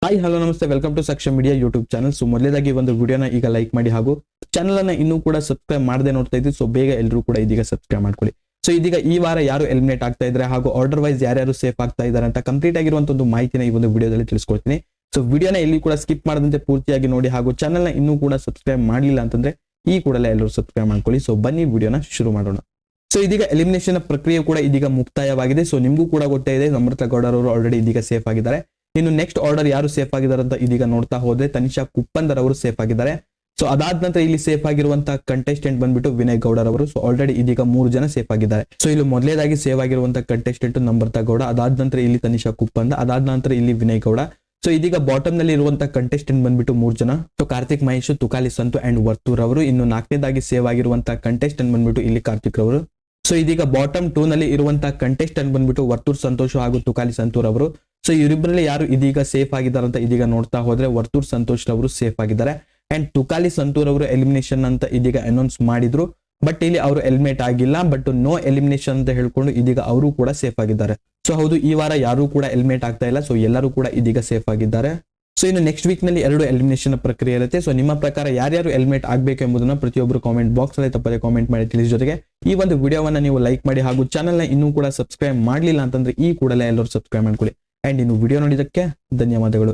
Hi hello ನಮಸ್ತೆ, welcome to Saksham media YouTube channel. So ಮೊದಲೇದಾಗಿ ಒಂದು ವಿಡಿಯೋನ ಈಗ ಲೈಕ್ ಮಾಡಿ ಹಾಗೂ ಚಾನಲ್ ಅನ್ನ ಇನ್ನೂ ಕೂಡ ಸಬ್ಸ್ಕ್ರೈಬ್ ಮಾಡದೆ ನೋಡ್ತಾ ಇದ್ದೀವಿ. ಸೊ ಬೇಗ ಎಲ್ಲರೂ ಕೂಡ ಇದೀಗ ಸಬ್ಸ್ಕ್ರೈಬ್ ಮಾಡ್ಕೊಳ್ಳಿ. ಸೊ ಇದೀಗ ಈ ವಾರ ಯಾರು ಎಲಿಮಿನೇಟ್ ಆಗ್ತಾ ಇದ್ದಾರೆ ಹಾಗೂ ಆರ್ಡರ್ ವೈಸ್ ಯಾರ್ಯಾರು ಸೇಫ್ ಆಗ್ತಾ ಇದ್ದಾರೆ ಅಂತ ಕಂಪ್ಲೀಟ್ ಆಗಿರುವಂತ ಒಂದು ಮಾಹಿತಿನ ಈ ಒಂದು ವಿಡಿಯೋದಲ್ಲಿ ತಿಳಿಸ್ಕೊಡ್ತೀನಿ. ಸೊ ವಿಡಿಯೋನ ಎಲ್ಲಿ ಕೂಡ ಸ್ಕಿಪ್ ಮಾಡದಂತೆ ಪೂರ್ತಿಯಾಗಿ ನೋಡಿ ಹಾಗೂ ಚಾನಲ್ನ ಇನ್ನೂ ಕೂಡ ಸಬ್ಸ್ಕ್ರೈಬ್ ಮಾಡಲಿಲ್ಲ ಅಂತಂದ್ರೆ ಈ ಕೂಡಲೇ ಎಲ್ಲರೂ ಸಬ್ಸ್ಕ್ರೈಬ್ ಮಾಡ್ಕೊಳ್ಳಿ. ಸೊ ಬನ್ನಿ ವಿಡಿಯೋನ ಶುರು ಮಾಡೋಣ. ಸೊ ಇದೀಗ ಎಲಿಮಿನೇಷನ್ ಪ್ರಕ್ರಿಯೆ ಕೂಡ ಇದೀಗ ಮುಕ್ತಾಯವಾಗಿದೆ. ಸೊ ನಿಮಗೂ ಕೂಡ ಗೊತ್ತೇ ಇದೆ, ನಮ್ರತಾ ಗೌಡರ್ ಅವರು ಆಲ್ರೆಡಿ ಇದೀಗ ಸೇಫ್ ಆಗಿದ್ದಾರೆ. ಇನ್ನು ನೆಕ್ಸ್ಟ್ ಆರ್ಡರ್ ಯಾರು ಸೇಫ್ ಆಗಿದ್ದಾರೆ ಅಂತ ಇದೀಗ ನೋಡ್ತಾ ಹೋದ್ರೆ ತನಿಷಾ ಕುಪ್ಪಂದರ್ ಅವರು ಸೇಫ್ ಆಗಿದ್ದಾರೆ. ಸೊ ಅದಾದ ನಂತರ ಇಲ್ಲಿ ಸೇಫ್ ಆಗಿರುವಂತಹ ಕಂಟೆಸ್ಟೆಂಟ್ ಬಂದ್ಬಿಟ್ಟು ವಿನಯ್ ಗೌಡರ್ ಅವರು. ಸೊ ಆಲ್ರೆಡಿ ಇದೀಗ 3 ಜನ ಸೇಫ್ ಆಗಿದ್ದಾರೆ. ಸೊ ಇಲ್ಲಿ ಮೊದಲೇದಾಗಿ ಸೇವ್ ಆಗಿರುವಂತಹ ಕಂಟೆಸ್ಟೆಂಟ್ ನಮ್ರತಾ ಗೌಡ, ಅದಾದ ನಂತರ ಇಲ್ಲಿ ತನಿಷಾ ಕುಪ್ಪಂದ, ಅದಾದ ನಂತರ ಇಲ್ಲಿ ವಿನಯ್ ಗೌಡ. ಸೊ ಇದೀಗ ಬಾಟಮ್ ನಲ್ಲಿ ಇರುವಂತಹ ಕಂಟೆಸ್ಟೆಂಟ್ ಬಂದ್ಬಿಟ್ಟು 3 ಜನ. ಸೊ ಕಾರ್ತಿಕ್ ಮಹೇಶ್, ತುಕಾಲಿ ಸಂತು ಅಂಡ್ ವರ್ತೂರ್ ಅವರು. ಇನ್ನು 4ನೇದಾಗಿ ಸೇವ್ ಆಗಿರುವಂತಹ ಕಂಟೆಸ್ಟೆಂಟ್ ಬಂದ್ಬಿಟ್ಟು ಇಲ್ಲಿ ಕಾರ್ತಿಕ್ ರವರು. ಸೊ ಇದೀಗ ಬಾಟಮ್ 2 ನಲ್ಲಿ ಇರುವಂತಹ ಕಂಟೆಸ್ಟೆಂಟ್ ಬಂದ್ಬಿಟ್ಟು ವರ್ತೂರ್ ಸಂತೋಷ್ ಹಾಗೂ ತುಕಾಲಿ ಸಂತೂರ್ ಅವರು. ಸೊ ಇವರಿಬ್ಬರಲ್ಲಿ ಯಾರು ಇದೀಗ ಸೇಫ್ ಆಗಿದ್ದಾರೆ ಅಂತ ಇದೀಗ ನೋಡ್ತಾ ಹೋದ್ರೆ ವರ್ತೂರ್ ಸಂತೋಷ್ ರವರು ಸೇಫ್ ಆಗಿದ್ದಾರೆ ಅಂಡ್ ತುಕಾಲಿ ಸಂತೂರ್ ಅವರು ಎಲಿಮಿನೇಷನ್ ಅಂತ ಇದೀಗ ಅನೌನ್ಸ್ ಮಾಡಿದ್ರು. ಬಟ್ ಇಲ್ಲಿ ಅವರು ಎಲಿಮಿನೇಟ್ ಆಗಿಲ್ಲ, ಬಟ್ ನೋ ಎಲಿಮಿನೇಷನ್ ಅಂತ ಹೇಳ್ಕೊಂಡು ಇದೀಗ ಅವರು ಕೂಡ ಸೇಫ್ ಆಗಿದ್ದಾರೆ. ಸೊ ಹೌದು, ಈ ವಾರ ಯಾರು ಕೂಡ ಎಲಿಮಿನೇಟ್ ಆಗ್ತಾ ಇಲ್ಲ. ಸೊ ಎಲ್ಲರೂ ಕೂಡ ಇದೀಗ ಸೇಫ್ ಆಗಿದ್ದಾರೆ. ಸೊ ಇನ್ನು ನೆಕ್ಸ್ಟ್ ವೀಕ್ ನಲ್ಲಿ 2 ಎಲಿಮಿನೇಷನ್ ಪ್ರಕ್ರಿಯೆ ಇರುತ್ತೆ. ಸೊ ನಿಮ್ಮ ಪ್ರಕಾರ ಯಾರ್ಯಾರು ಎಲಿಮಿನೇಟ್ ಆಗಬೇಕು ಎಂಬುದನ್ನ ಪ್ರತಿಯೊಬ್ಬರು ಕಾಮೆಂಟ್ ಬಾಕ್ಸ್ ಅಲ್ಲಿ ತಪ್ಪದೆ ಕಾಮೆಂಟ್ ಮಾಡಿ ತಿಳಿಸಿ. ಜೊತೆಗೆ ಈ ಒಂದು ವಿಡಿಯೋವನ್ನ ನೀವು ಲೈಕ್ ಮಾಡಿ ಹಾಗೂ ಚಾನಲ್ ನ ಇನ್ನೂ ಕೂಡ ಸಬ್ಸ್ಕ್ರೈಬ್ ಮಾಡಲಿಲ್ಲ ಅಂತಂದ್ರೆ ಈ ಕೂಡಲೇ ಎಲ್ಲರೂ ಸಬ್ಸ್ಕ್ರೈಬ್ ಮಾಡ್ಕೊಳ್ಳಿ. ಅಂಡ್ ಇನ್ನು ವಿಡಿಯೋ ನೋಡಿದಕ್ಕೆ ಧನ್ಯವಾದಗಳು.